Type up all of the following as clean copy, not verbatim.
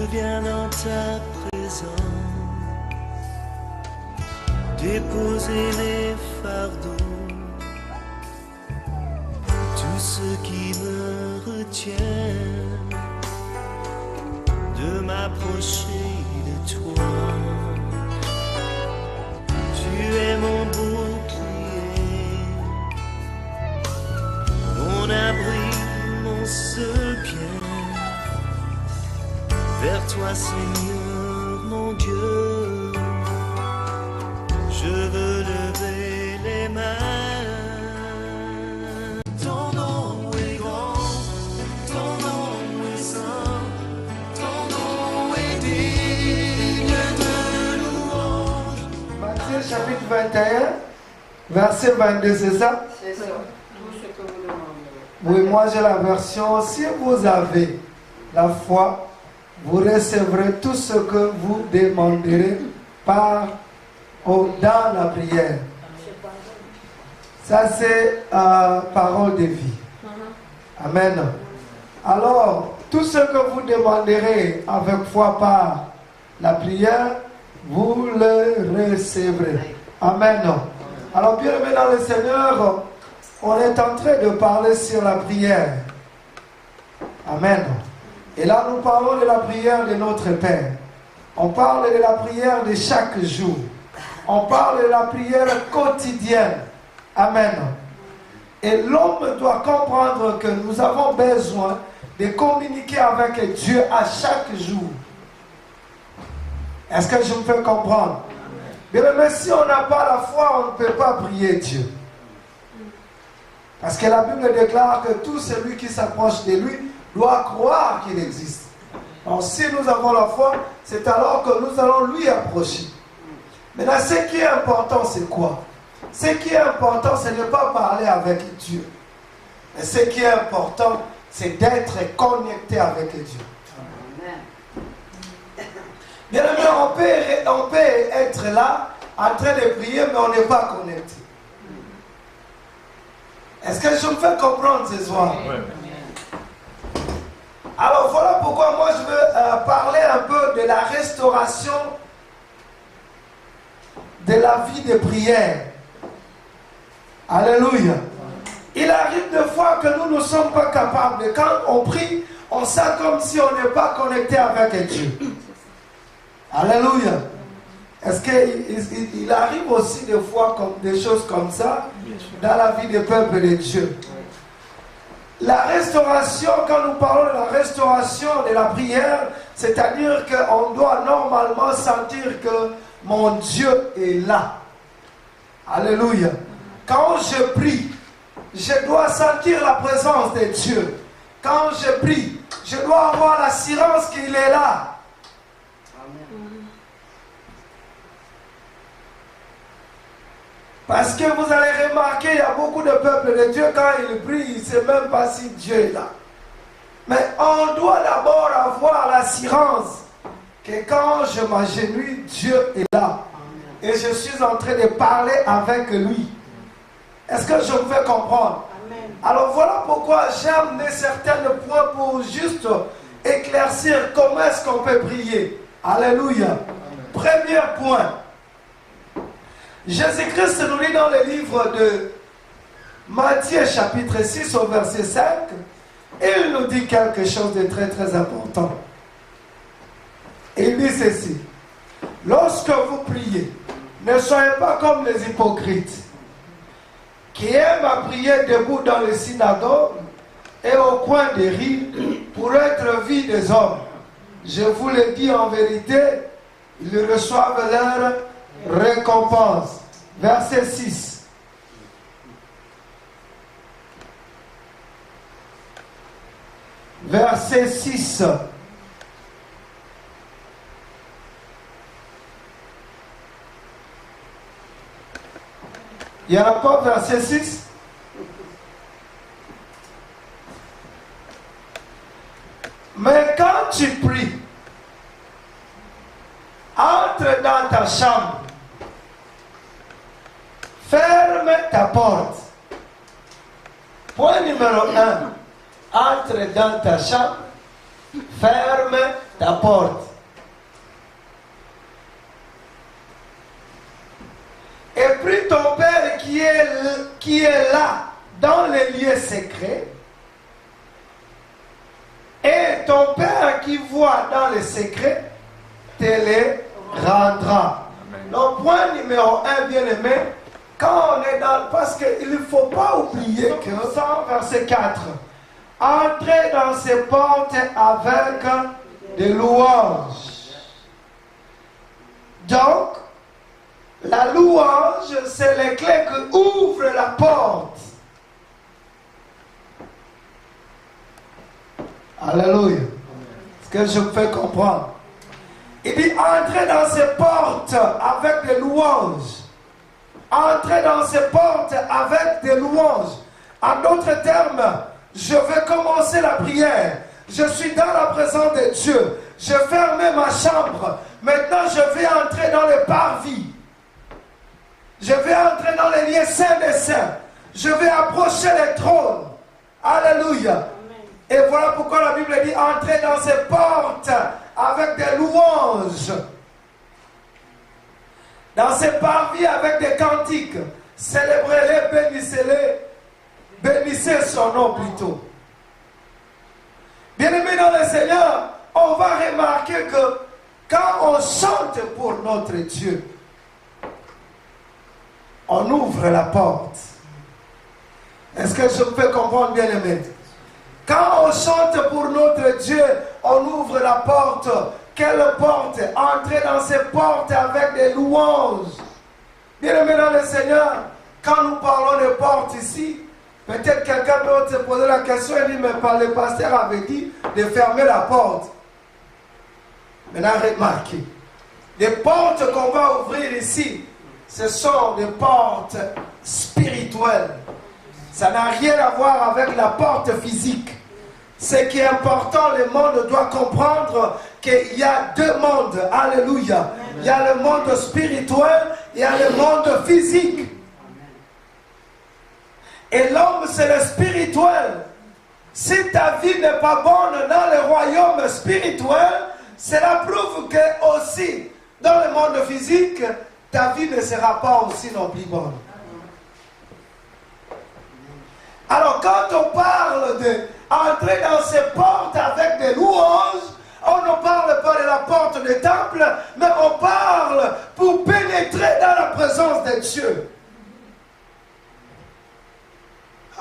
viens dans ta présence déposer mes fardeaux, tout ce qui me retient de m'approcher de toi. Tu es mon bouclier, mon abri, mon seul bien. Vers toi, Seigneur, mon Dieu, je veux lever les mains. Ton nom est grand, ton nom est saint, ton nom est digne de louange. Matthieu chapitre 21, verset 22, c'est ça? C'est ça. Tout ce que vous demandez. Oui, moi j'ai la version. Si vous avez la foi, vous recevrez tout ce que vous demanderez dans la prière. Ça c'est parole de vie. Amen. Alors, tout ce que vous demanderez avec foi par la prière, vous le recevrez. Amen. Alors, bien aimé dans le Seigneur, on est en train de parler sur la prière. Amen. Et là, nous parlons de la prière de notre Père. On parle de la prière de chaque jour. On parle de la prière quotidienne. Amen. Et l'homme doit comprendre que nous avons besoin de communiquer avec Dieu à chaque jour. Est-ce que je me fais comprendre? Bien, mais si on n'a pas la foi, on ne peut pas prier Dieu. Parce que la Bible déclare que tout celui qui s'approche de lui doit croire qu'il existe. Alors si nous avons la foi, c'est alors que nous allons lui approcher. Maintenant, ce qui est important, c'est quoi? Ce qui est important, ce n'est pas parler avec Dieu. Mais ce qui est important, c'est d'être connecté avec Dieu. Bien aimé, on peut être là, en train de prier, mais on n'est pas connecté. Est-ce que je me fais comprendre ce soir? Oui. Alors voilà pourquoi moi je veux parler un peu de la restauration de la vie de prière. Alléluia. Il arrive des fois que nous ne sommes pas capables. Et quand on prie, on sent comme si on n'est pas connecté avec Dieu. Alléluia. Est-ce qu'il arrive aussi des fois des choses comme ça dans la vie des peuples de Dieu? La restauration, quand nous parlons de la restauration de la prière, c'est-à-dire qu'on doit normalement sentir que mon Dieu est là. Alléluia. Quand je prie, je dois sentir la présence de Dieu. Quand je prie, je dois avoir l'assurance qu'il est là. Parce que vous allez remarquer, il y a beaucoup de peuples de Dieu, quand ils prient, ils ne savent même pas si Dieu est là. Mais on doit d'abord avoir l'assurance que quand je m'agenouille, Dieu est là. Et je suis en train de parler avec lui. Est-ce que je me fais comprendre? Amen. Alors voilà pourquoi j'ai amené certains points pour juste éclaircir comment est-ce qu'on peut prier. Alléluia. Premier point. Jésus-Christ nous lit dans le livre de Matthieu chapitre 6 au verset 5 et il nous dit quelque chose de très très important. Il dit ceci: lorsque vous priez, ne soyez pas comme les hypocrites qui aiment à prier debout dans les synagogues et au coin des rues pour être vus des hommes. Je vous le dis en vérité, ils reçoivent leur récompense. Verset 6. Verset 6. Il n'y en a pas verset 6? Mais quand tu pries, entre dans ta chambre, ferme ta porte. Point numéro 1, entre dans ta chambre, ferme Ta porte. Et puis ton Père qui est là, dans les lieux secrets, et ton Père qui voit dans les secrets, te les rendra. Donc, point numéro 1, bien aimé, quand on est dans... Parce qu'il ne faut pas oublier que, verset 4, entrez dans ces portes avec des louanges. Donc, la louange, c'est les clés qui ouvrent la porte. Alléluia. Ce que je vous fais comprendre. Il dit, entrez dans ces portes avec des louanges. Entrez dans ces portes avec des louanges. En d'autres termes, je vais commencer la prière. Je suis dans la présence de Dieu. Je ferme ma chambre. Maintenant, je vais entrer dans le parvis. Je vais entrer dans les lieux saints des saints. Je vais approcher les trônes. Alléluia. Et voilà pourquoi la Bible dit, entrez dans ces portes avec des louanges. Dans ces parvis avec des cantiques. Célébrez-les, bénissez-les. Bénissez son nom plutôt. Bien-aimés dans le Seigneur, on va remarquer que quand on chante pour notre Dieu, on ouvre la porte. Est-ce que je peux comprendre, bien-aimé? Quand on chante pour notre Dieu, on ouvre la porte. Quelle porte? Entrez dans ces portes avec des louanges. Bien-aimé dans le Seigneur, quand nous parlons de portes ici, peut-être quelqu'un peut se poser la question et dire, mais le pasteur avait dit de fermer la porte. Maintenant, remarquez, les portes qu'on va ouvrir ici, ce sont des portes spirituelles. Ça n'a rien à voir avec la porte physique. Ce qui est important, le monde doit comprendre qu'il y a deux mondes. Alléluia. Il y a le monde spirituel, il y a le monde physique. Et l'homme, c'est le spirituel. Si ta vie n'est pas bonne dans le royaume spirituel, cela prouve que aussi, dans le monde physique, ta vie ne sera pas aussi non plus bonne. Alors, quand on parle d'entrer dans ces portes avec des louanges, on ne parle pas de la porte du temple, mais on parle pour pénétrer dans la présence de Dieu.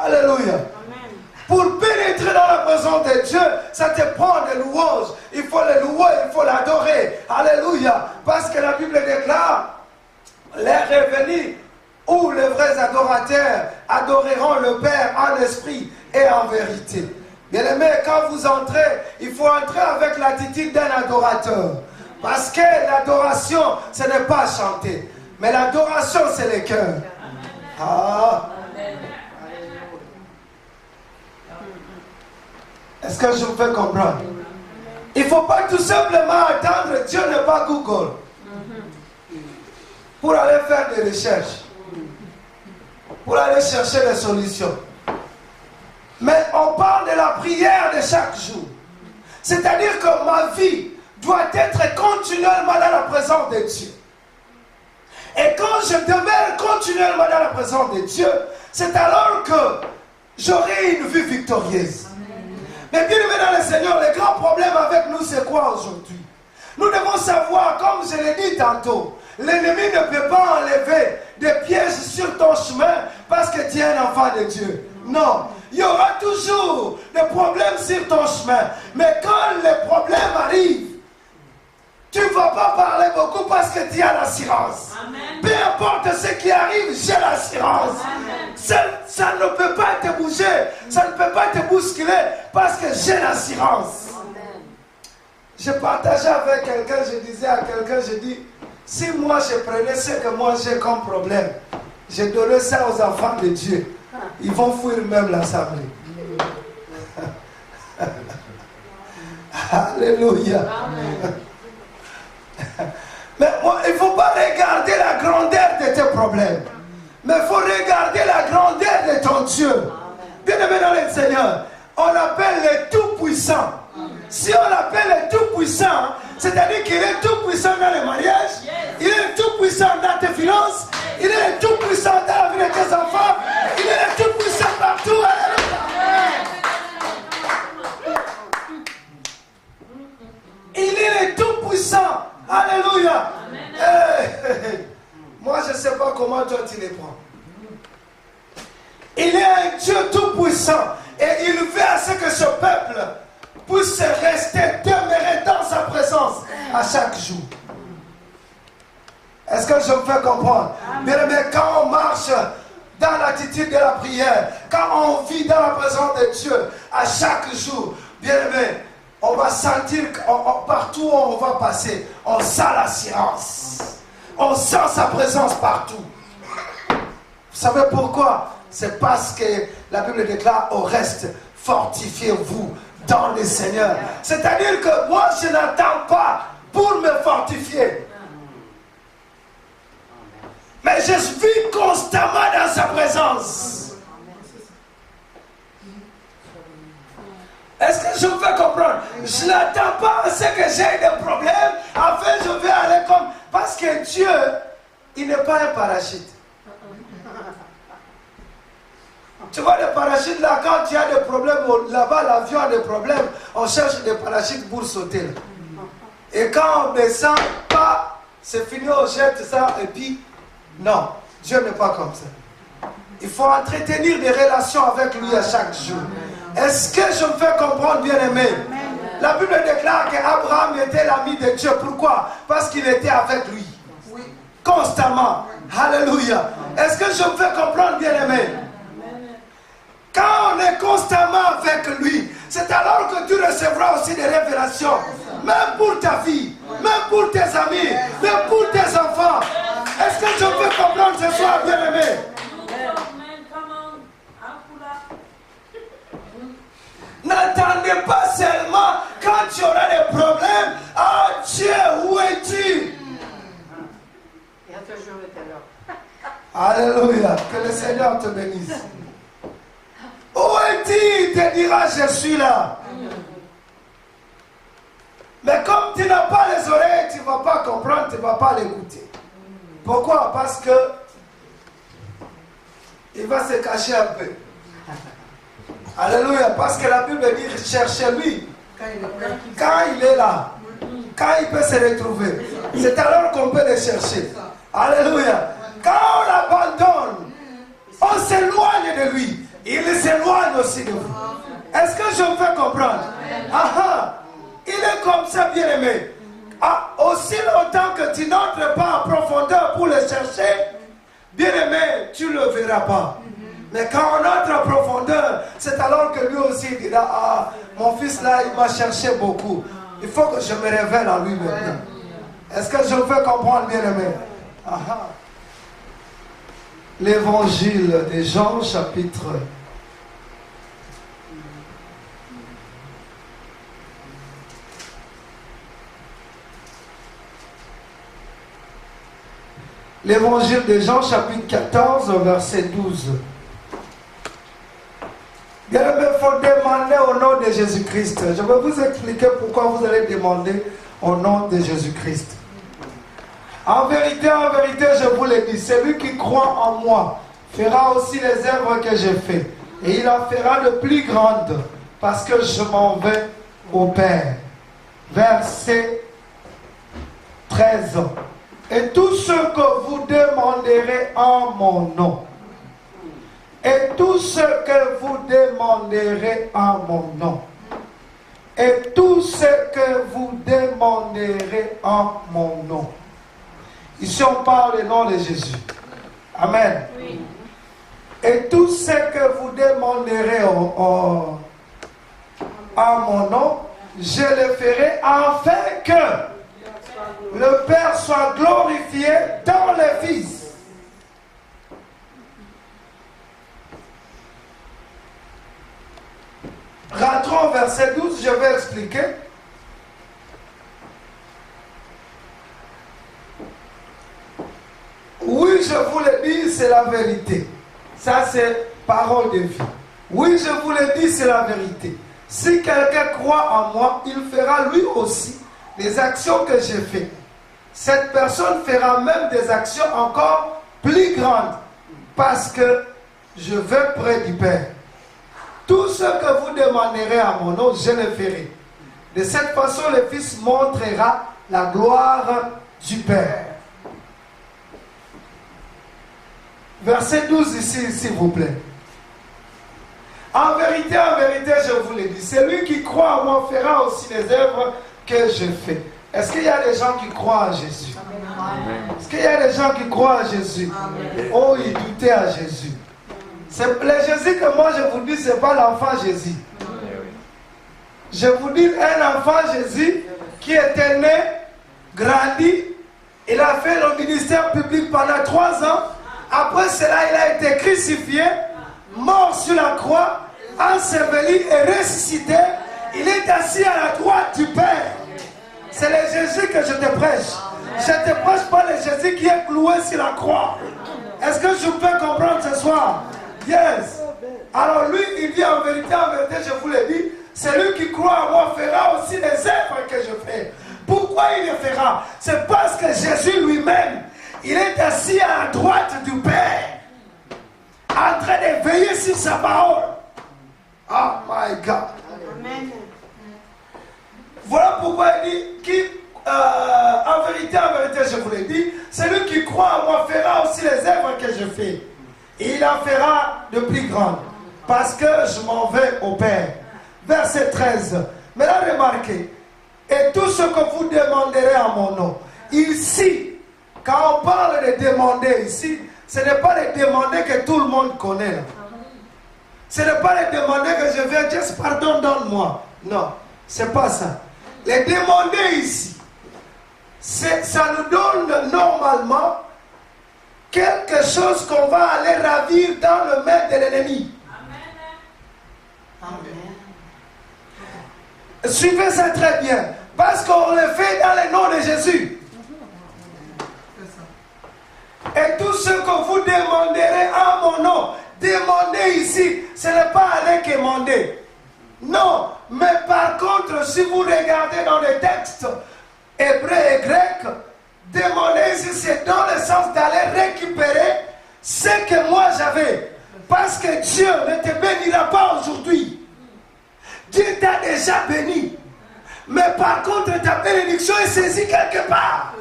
Alléluia. Amen. Pour pénétrer dans la présence de Dieu, ça te prend des louanges. Il faut le louer, il faut l'adorer. Alléluia. Parce que la Bible déclare, l'heure est venue où les vrais adorateurs adoreront le Père en esprit et en vérité. Bien-aimés, quand vous entrez, il faut entrer avec l'attitude d'un adorateur. Parce que l'adoration, ce n'est pas chanter. Mais l'adoration, c'est le cœur. Ah. Est-ce que je vous fais comprendre? Il ne faut pas tout simplement attendre, Dieu n'est pas Google, pour aller faire des recherches, pour aller chercher des solutions. Mais on parle de la prière de chaque jour. C'est-à-dire que ma vie doit être continuellement dans la présence de Dieu. Et quand je demeure continuellement dans la présence de Dieu, c'est alors que j'aurai une vie victorieuse. Mais bien aimé dans le Seigneur, le grand problème avec nous, c'est quoi aujourd'hui? Nous devons savoir, comme je l'ai dit tantôt, l'ennemi ne peut pas enlever des pièges sur ton chemin parce que tu es un enfant de Dieu. Non, il y aura toujours des problèmes sur ton chemin. Mais quand les problèmes arrivent, tu ne vas pas parler beaucoup parce que tu as l'assurance. Peu importe ce qui arrive, j'ai l'assurance. Ça ne peut pas te bouger, ça ne peut pas te bousculer parce que j'ai l'assurance. Je partageais avec quelqu'un, je disais à quelqu'un, je dis, si moi je prenais ce que moi j'ai comme problème, je donnais ça aux enfants de Dieu, ils vont fuir même l'assemblée. Alléluia. Mais il ne faut pas regarder la grandeur de tes problèmes, mais il faut regarder la grandeur de ton Dieu. Bien-aimé dans le Seigneur, on appelle le Tout-Puissant. Si on l'appelle le tout-puissant, c'est-à-dire qu'il est tout-puissant dans le mariage, il est le tout-puissant dans tes finances, il est le tout-puissant dans la vie de tes enfants, il est le tout-puissant partout. Il est le tout-puissant. Alléluia. Moi, je ne sais pas comment toi tu les prends. Il est un Dieu tout-puissant et il veut à ce que ce peuple puisse rester demeurer dans sa présence à chaque jour. Est-ce que je me fais comprendre? Bien aimé, quand on marche dans l'attitude de la prière, quand on vit dans la présence de Dieu à chaque jour, bien aimé, on va sentir partout où on va passer, on sent l'assurance. On sent sa présence partout. Vous savez pourquoi? C'est parce que la Bible déclare au reste, fortifiez-vous dans le Seigneur. C'est-à-dire que moi, je n'attends pas pour me fortifier. Mais je vis constamment dans sa présence. Est-ce que je me fais comprendre? Je n'attends pas à ce que j'ai des problèmes. Enfin, je vais aller comme... Parce que Dieu, il n'est pas un parachute. Tu vois, les parachutes là, quand il y a des problèmes, là-bas, l'avion a des problèmes, on cherche des parachutes pour sauter. Là. Et quand on descend, pas, c'est fini, on jette ça, et puis, non, Dieu n'est pas comme ça. Il faut entretenir des relations avec lui à chaque jour. Est-ce que je me fais comprendre, bien aimé? La Bible déclare qu'Abraham était l'ami de Dieu. Pourquoi? Parce qu'il était avec lui. Constamment. Alléluia. Est-ce que je me fais comprendre, bien aimé? Quand on est constamment avec lui, c'est alors que tu recevras aussi des révélations. Même pour ta vie, même pour tes amis, même pour tes enfants. Est-ce que je me fais comprendre ce soir, bien aimé? N'attendez pas seulement quand tu auras des problèmes. Ah Dieu, où es-tu? Il a toujours été là. Alléluia. Que le Seigneur te bénisse. Où es-tu? Il te dira, je suis là. Mais comme tu n'as pas les oreilles, tu ne vas pas comprendre, tu ne vas pas l'écouter. Pourquoi? Parce que il va se cacher un peu. Alléluia, parce que la Bible dit cherchez-lui quand il est là, quand il peut se retrouver. C'est alors qu'on peut le chercher. Alléluia. Quand on l'abandonne, on s'éloigne de lui. Il s'éloigne aussi de vous. Est-ce que je me fais comprendre? Il est comme ça, bien aimé. Aussi longtemps que tu n'entres pas en profondeur pour le chercher, bien aimé, tu ne le verras pas. Mais quand on entre en profondeur, c'est alors que lui aussi dira, ah, mon fils là, il m'a cherché beaucoup. Il faut que je me révèle à lui maintenant. Est-ce que je me fais comprendre, bien aimé? L'évangile de Jean, chapitre 1. L'évangile de Jean, chapitre 14, verset 12. Bien aimé, il faut demander au nom de Jésus-Christ. Je vais vous expliquer pourquoi vous allez demander au nom de Jésus-Christ. En vérité, je vous le dis, celui qui croit en moi fera aussi les œuvres que j'ai faites. Et il en fera de plus grandes, parce que je m'en vais au Père. Verset 13. Et tout ce que vous demanderez en mon nom, et tout ce que vous demanderez en mon nom, et tout ce que vous demanderez en mon nom. Ici on parle le nom de Jésus. Amen. Oui. Et tout ce que vous demanderez en mon nom, je le ferai afin que le Père soit glorifié dans le Fils. Rentrons au verset 12, je vais expliquer. Oui, je vous le dis, c'est la vérité. Ça, c'est parole de vie. Oui, je vous le dis, c'est la vérité. Si quelqu'un croit en moi, il fera lui aussi les actions que j'ai faites. Cette personne fera même des actions encore plus grandes, parce que je vais près du Père. Tout ce que vous demanderez à mon nom, je le ferai. De cette façon, le Fils montrera la gloire du Père. Verset 12 ici, s'il vous plaît. En vérité, je vous le dis, celui qui croit en moi fera aussi les œuvres que je fais. Est-ce qu'il y a des gens qui croient à Jésus? Est-ce qu'il y a des gens qui croient à Jésus? Oh, ils doutaient à Jésus. C'est le Jésus que moi je vous dis, ce n'est pas l'enfant Jésus. Je vous dis un enfant Jésus qui était né, grandi, il a fait le ministère public pendant 3 ans. Après cela, il a été crucifié, mort sur la croix, enseveli et ressuscité. Il est assis à la droite du Père. C'est le Jésus que je te prêche. Je ne te prêche pas le Jésus qui est cloué sur la croix. Est-ce que je peux comprendre ce soir? Yes. Alors lui, il dit en vérité, je vous le dis, celui qui croit en moi fera aussi les œuvres que je fais. Pourquoi il le fera? C'est parce que Jésus lui-même, il est assis à la droite du Père, en train de veiller sur sa parole. Oh my God. Amen. Voilà pourquoi il dit, en vérité, je vous le dis, celui qui croit en moi fera aussi les œuvres que je fais. Et il en fera de plus grandes, parce que je m'en vais au Père. Verset 13. Maintenant, remarquez, et tout ce que vous demanderez à mon nom. Ici, quand on parle de demander ici, ce n'est pas les demander que tout le monde connaît. Là. Ce n'est pas les demander que je viens, juste pardon, donne-moi. Non, c'est pas ça. Les demander ici, ça nous donne normalement quelque chose qu'on va aller ravir dans le maître de l'ennemi. Amen. Suivez ça très bien. Parce qu'on le fait dans le nom de Jésus. Et tout ce que vous demanderez en mon nom, demandez ici, ce n'est pas aller quémander. Non, mais par contre, si vous regardez dans les textes hébreux et grecs, demander ici, c'est dans le sens d'aller récupérer ce que moi j'avais. Parce que Dieu ne te bénira pas aujourd'hui. Dieu t'a déjà béni. Mais par contre, ta bénédiction est saisie quelque part.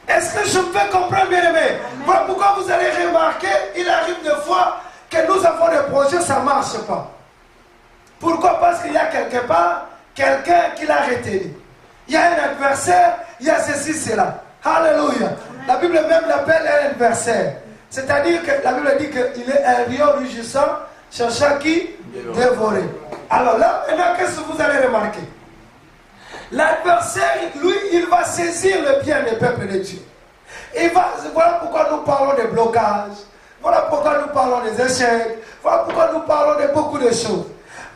Est-ce que je peux comprendre, bien aimé? Voilà pourquoi vous allez remarquer, il arrive des fois que nous avons des projets, ça ne marche pas. Pourquoi? Parce qu'il y a quelque part quelqu'un qui l'a retenu. Il y a un adversaire, il y a ceci, cela. Alléluia. La Bible même l'appelle un adversaire. C'est-à-dire que la Bible dit qu'il est un lion rugissant, cherchant qui? Dévorer. Alors là, maintenant, qu'est-ce que vous allez remarquer? L'adversaire, lui, il va saisir le bien des peuples de Dieu. Voilà pourquoi nous parlons des blocages. Voilà pourquoi nous parlons des échecs. Voilà pourquoi nous parlons de beaucoup de choses.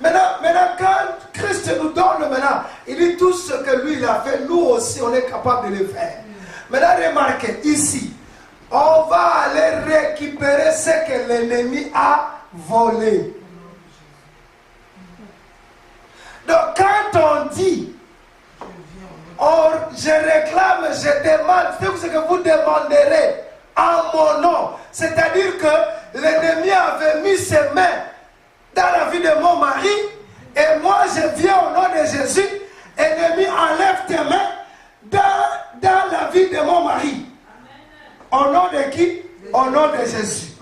Maintenant, quand Christ nous donne, maintenant, il dit tout ce que lui, il a fait, nous aussi, on est capable de le faire. Maintenant, remarquez, ici, on va aller récupérer ce que l'ennemi a volé. Donc, quand on dit, je réclame, je demande, c'est ce que vous demanderez en mon nom. C'est-à-dire que l'ennemi avait mis ses mains dans la vie de mon mari, et moi je viens au nom de Jésus, ennemi, enlève tes mains dans la vie de mon mari. Au nom de qui? Au nom de Jésus.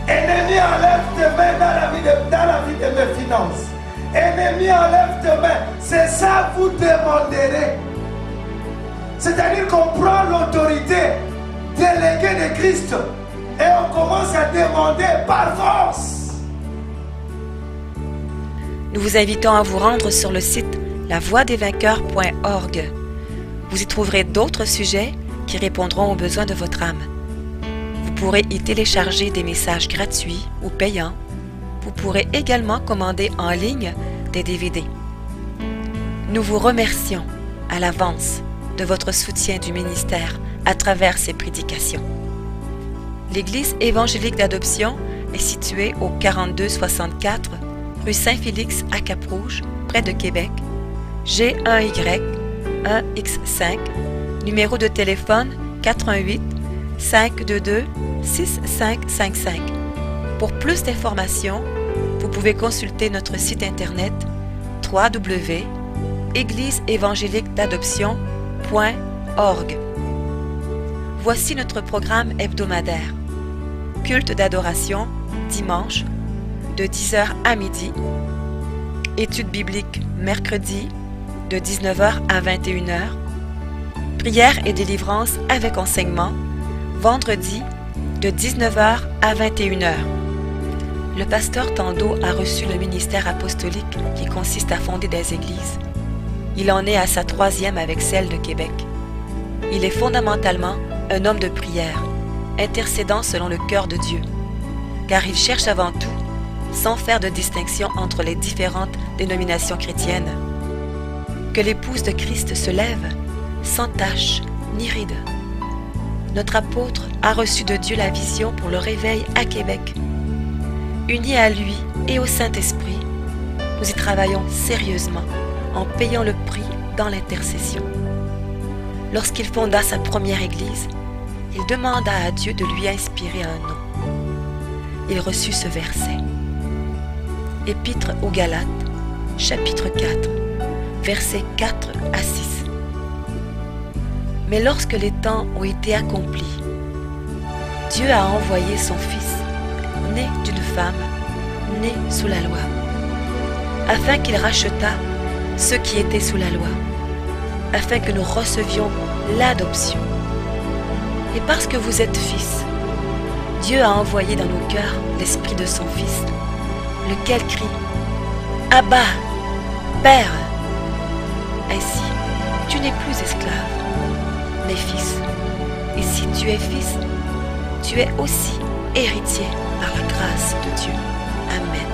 Ennemi, enlève tes mains dans la vie de mes finances. Ennemi, enlève tes mains. C'est ça que vous demanderez. C'est-à-dire qu'on prend l'autorité déléguée de Christ et on commence à demander par force. Nous vous invitons à vous rendre sur le site lavoixdesvainqueurs.org. Vous y trouverez d'autres sujets qui répondront aux besoins de votre âme. Vous pourrez y télécharger des messages gratuits ou payants. Vous pourrez également commander en ligne des DVD. Nous vous remercions à l'avance de votre soutien du ministère à travers ces prédications. L'Église évangélique d'adoption est située au 4264 rue Saint-Félix à Cap-Rouge, près de Québec, G1Y 1X5, numéro de téléphone 88 522 6555. Pour plus d'informations, vous pouvez consulter notre site internet www.égliseévangéliquedadoption.org. Voici notre programme hebdomadaire. Culte d'adoration, dimanche, de 10h à midi. Études bibliques, mercredi, de 19h à 21h. Prière et délivrance avec enseignement, vendredi, de 19h à 21h. Le pasteur Tando a reçu le ministère apostolique qui consiste à fonder des églises. Il en est à sa 3e avec celle de Québec. Il est fondamentalement un homme de prière, intercédant selon le cœur de Dieu, car il cherche avant tout, sans faire de distinction entre les différentes dénominations chrétiennes, que l'épouse de Christ se lève, sans tache ni ride. Notre apôtre a reçu de Dieu la vision pour le réveil à Québec. Unis à lui et au Saint-Esprit, nous y travaillons sérieusement en payant le prix dans l'intercession. Lorsqu'il fonda sa première église, il demanda à Dieu de lui inspirer un nom. Il reçut ce verset. Épître aux Galates, chapitre 4, versets 4 à 6. Mais lorsque les temps ont été accomplis, Dieu a envoyé son Fils, né d'une femme, né sous la loi, afin qu'il rachetât ceux qui étaient sous la loi, afin que nous recevions l'adoption. Et parce que vous êtes fils, Dieu a envoyé dans nos cœurs l'Esprit de son Fils, lequel crie « Abba, Père !» Ainsi, tu n'es plus esclave, mais fils. Et si tu es fils, tu es aussi héritier par la grâce de Dieu. Amen.